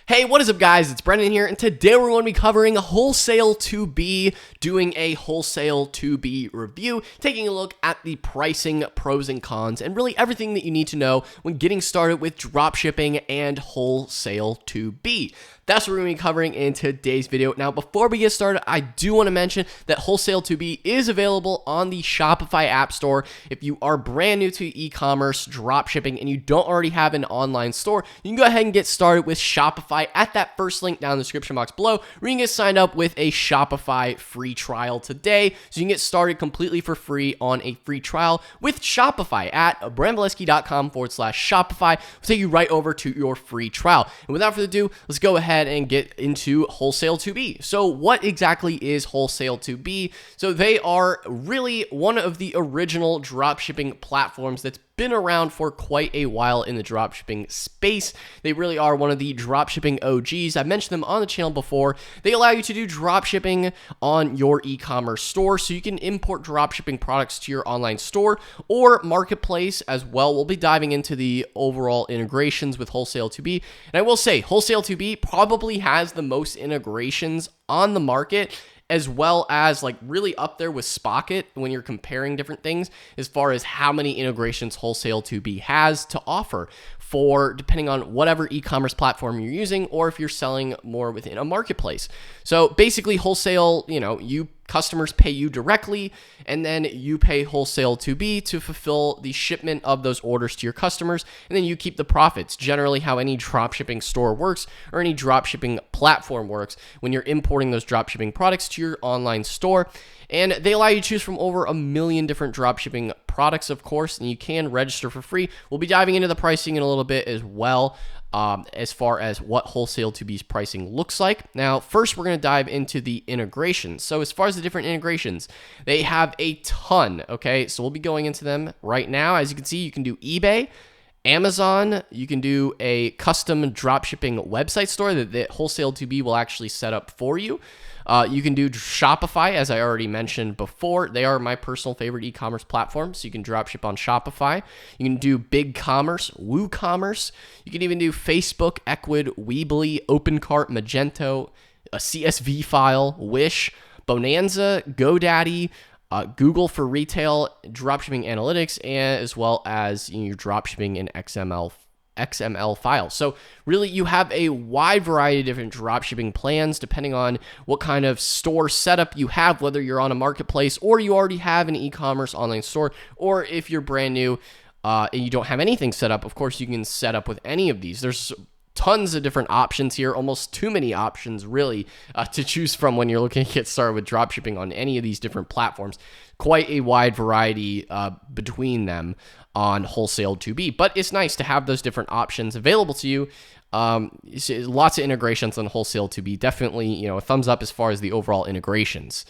Hey, what is up, guys? It's Brendan here, and today we're going to be covering Wholesale2B, doing a Wholesale2B review, taking a look at the pricing, pros and cons, and really everything that you need to know when getting started with dropshipping and Wholesale2B. That's what we're going to be covering in today's video. Now, before we get started, I do want to mention that Wholesale2B is available on the Shopify App Store. If you are brand new to e-commerce, dropshipping, and you don't already have an online store, you can go ahead and get started with Shopify at that first link down in the description box below, where you can get signed up with a Shopify free trial today. So you can get started completely for free on a free trial with Shopify at brandvalesky.com/Shopify. We'll take you right over to your free trial. And without further ado, let's go ahead and get into Wholesale2B. So what exactly is Wholesale2B? So they are really one of the original dropshipping platforms that's been around for quite a while in the dropshipping space. They really are one of the dropshipping OGs. I've mentioned them on the channel before. They allow you to do dropshipping on your e-commerce store, so you can import dropshipping products to your online store or marketplace as well. We'll be diving into the overall integrations with Wholesale2B. And I will say, Wholesale2B probably has the most integrations on the market, as well as like really up there with Spocket when you're comparing different things as far as how many integrations Wholesale2B has to offer for depending on whatever e-commerce platform you're using, or if you're selling more within a marketplace. So basically wholesale, you customers pay you directly, and then you pay Wholesale2B to fulfill the shipment of those orders to your customers, and then you keep the profits. Generally how any dropshipping store works, or any dropshipping platform works, when you're importing those dropshipping products to your online store. And they allow you to choose from over 1 million different dropshipping products, of course, and you can register for free. We'll be diving into the pricing in a little bit as well, as far as what Wholesale2B's pricing looks like. Now, first, we're going to dive into the integrations. So as far as the different integrations, they have a ton, okay? So we'll be going into them right now. As you can see, you can do eBay, Amazon, you can do a custom dropshipping website store that Wholesale2B will actually set up for you. You can do Shopify, as I already mentioned before. They are my personal favorite e-commerce platform, so you can dropship on Shopify. You can do BigCommerce, WooCommerce. You can even do Facebook, Ecwid, Weebly, OpenCart, Magento, a CSV file, Wish, Bonanza, GoDaddy, Google for retail, dropshipping analytics, and as well as your dropshipping in XML files. So really you have a wide variety of different dropshipping plans depending on what kind of store setup you have, whether you're on a marketplace or you already have an e-commerce online store, or if you're brand new and you don't have anything set up, of course you can set up with any of these. There's tons of different options here, almost too many options really to choose from when you're looking to get started with dropshipping on any of these different platforms. Quite a wide variety between them on Wholesale2B, but it's nice to have those different options available to you. Lots of integrations on Wholesale2B. Definitely, a thumbs up as far as the overall integrations.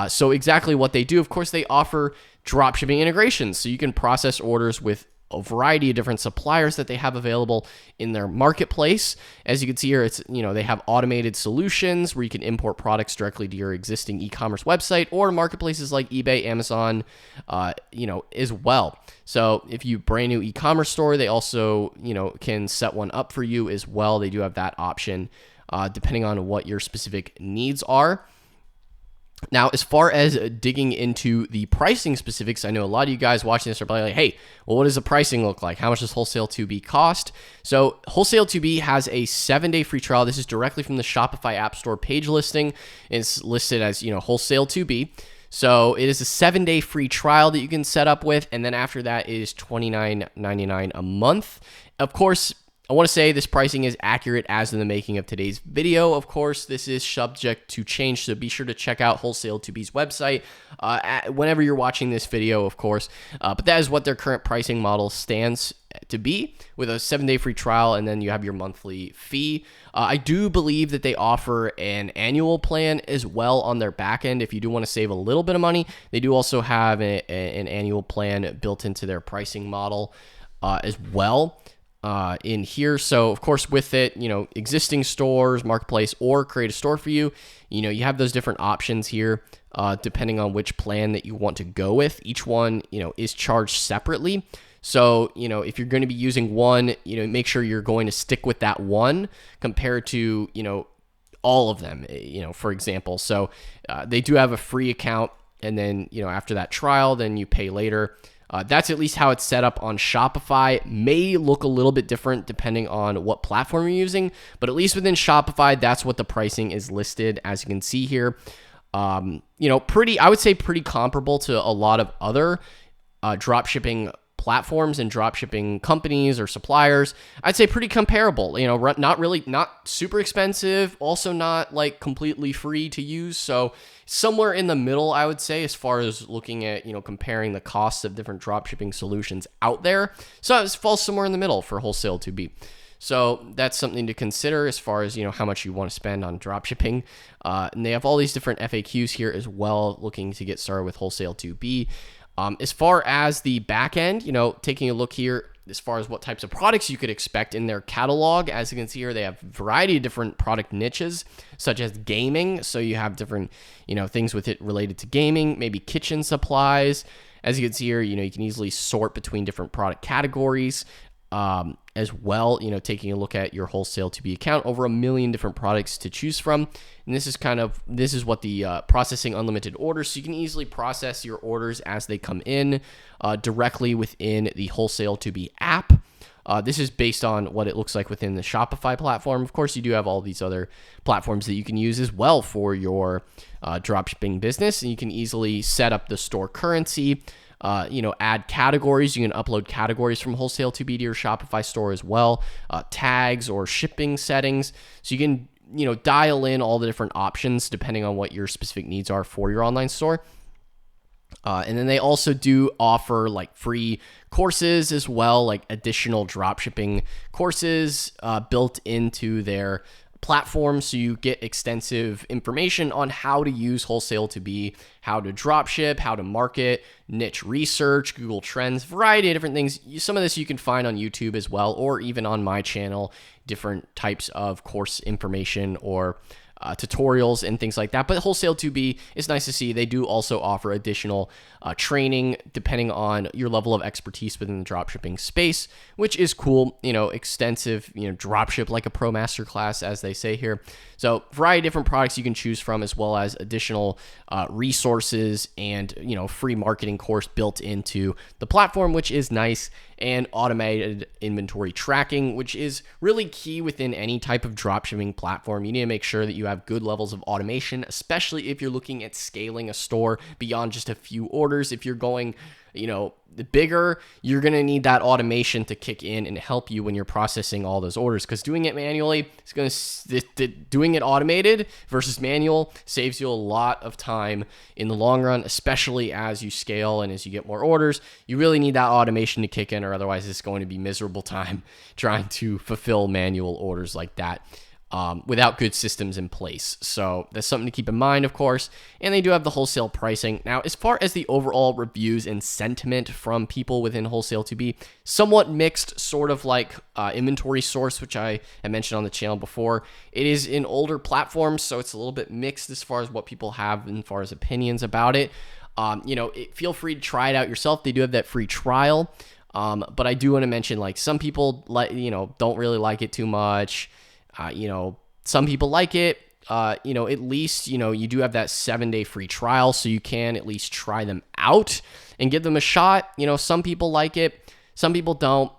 So exactly what they do, of course, they offer dropshipping integrations, so you can process orders with a variety of different suppliers that they have available in their marketplace. As you can see here, it's they have automated solutions where you can import products directly to your existing e-commerce website or marketplaces like eBay, Amazon, as well. So if you brand new e-commerce store, they also can set one up for you as well. They do have that option depending on what your specific needs are. Now, as far as digging into the pricing specifics, I know a lot of you guys watching this are probably like, hey, well, what does the pricing look like? How much does Wholesale2B cost? So Wholesale2B has a 7-day free trial. This is directly from the Shopify App Store page listing. It's listed as, Wholesale2B. So it is a 7-day free trial that you can set up with, and then after that is $29.99 a month. Of course, I want to say this pricing is accurate as in the making of today's video. Of course, this is subject to change, so be sure to check out Wholesale2B's website whenever you're watching this video, of course. But that is what their current pricing model stands to be, with a 7-day free trial, and then you have your monthly fee. I do believe that they offer an annual plan as well on their back end. If you do want to save a little bit of money, they do also have an annual plan built into their pricing model as well. In here. So of course with it, existing stores, marketplace, or create a store for you, you have those different options here, depending on which plan that you want to go with. Each one, is charged separately. So, if you're going to be using one, make sure you're going to stick with that one compared to, all of them, for example. So they do have a free account, and then, after that trial, then you pay later. That's at least how it's set up on Shopify. May look a little bit different depending on what platform you're using, but at least within Shopify, that's what the pricing is listed, as you can see here. I would say pretty comparable to a lot of other dropshipping platforms and dropshipping companies or suppliers. I'd say pretty comparable, not super expensive, also not like completely free to use. So somewhere in the middle, I would say, as far as looking at, comparing the costs of different dropshipping solutions out there. So it falls somewhere in the middle for Wholesale2B. So that's something to consider as far as, how much you want to spend on dropshipping. And they have all these different FAQs here as well, looking to get started with Wholesale2B. As far as the back end, taking a look here, as far as what types of products you could expect in their catalog, as you can see here, they have a variety of different product niches, such as gaming. So you have different, things with it related to gaming, maybe kitchen supplies. As you can see here, you can easily sort between different product categories. As well, taking a look at your Wholesale2B account, over 1 million different products to choose from. And this is what the processing unlimited orders. So you can easily process your orders as they come in directly within the Wholesale2B app. This is based on what it looks like within the Shopify platform. Of course, you do have all these other platforms that you can use as well for your dropshipping business. And you can easily set up the store currency, add categories. You can upload categories from Wholesale2B to your Shopify store as well, tags or shipping settings. So you can, dial in all the different options depending on what your specific needs are for your online store. And then they also do offer like free courses as well, like additional dropshipping courses built into their platform. So you get extensive information on how to use Wholesale2B, how to dropship, how to market, niche research, Google Trends, variety of different things. Some of this you can find on YouTube as well, or even on my channel, different types of course information or tutorials and things like that. But Wholesale2B is nice to see. They do also offer additional training depending on your level of expertise within the dropshipping space, which is cool. Extensive, dropship like a pro masterclass, as they say here. So variety of different products you can choose from, as well as additional resources and, free marketing course built into the platform, which is nice, and automated inventory tracking, which is really key within any type of dropshipping platform. You need to make sure that you have good levels of automation, especially if you're looking at scaling a store beyond just a few orders. If you're going, the bigger, you're going to need that automation to kick in and help you when you're processing all those orders, because doing it manually is going to, doing it automated versus manual saves you a lot of time in the long run, especially as you scale and as you get more orders. You really need that automation to kick in, or otherwise it's going to be miserable time trying to fulfill manual orders like that. Without good systems in place. So that's something to keep in mind, of course. And they do have the wholesale pricing. Now, as far as the overall reviews and sentiment from people within Wholesale2B, somewhat mixed, sort of like Inventory Source, which I mentioned on the channel before. It is an older platform, so it's a little bit mixed as far as what people have as far as opinions about it. Feel free to try it out yourself. They do have that free trial. But I do want to mention, like, some people don't really like it too much. Some people like it, at least, you do have that 7-day free trial, so you can at least try them out and give them a shot. Some people like it, some people don't.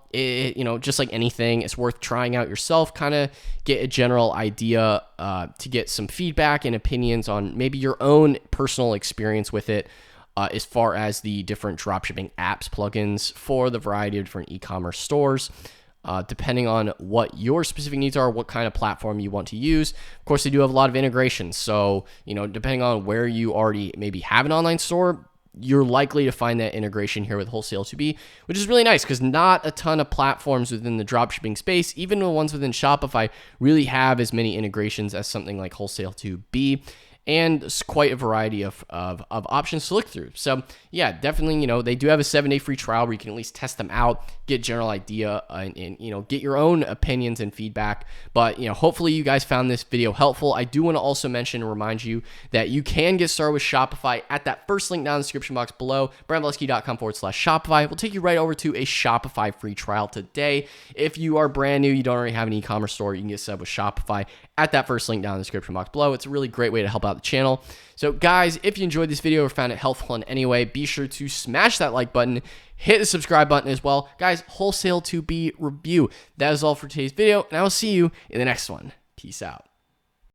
Just like anything, it's worth trying out yourself, kind of get a general idea, to get some feedback and opinions on maybe your own personal experience with it, as far as the different dropshipping apps, plugins for the variety of different e-commerce stores. Depending on what your specific needs are, what kind of platform you want to use. Of course, they do have a lot of integrations. So, depending on where you already maybe have an online store, you're likely to find that integration here with Wholesale2B, which is really nice because not a ton of platforms within the dropshipping space, even the ones within Shopify, really have as many integrations as something like Wholesale2B. and it's quite a variety of options to look through. So yeah, definitely, they do have a 7-day free trial where you can at least test them out, get general idea, and get your own opinions and feedback. But hopefully you guys found this video helpful. I do want to also mention and remind you that you can get started with Shopify at that first link down in the description box below. BrandBlesky.com/Shopify will take you right over to a Shopify free trial today. If you are brand new, you don't already have an e-commerce store, you can get set up with Shopify at that first link down in the description box below. It's a really great way to help out the channel. So guys, if you enjoyed this video or found it helpful in any way, be sure to smash that like button, hit the subscribe button as well. Guys, Wholesale2B review. That is all for today's video, and I will see you in the next one. Peace out.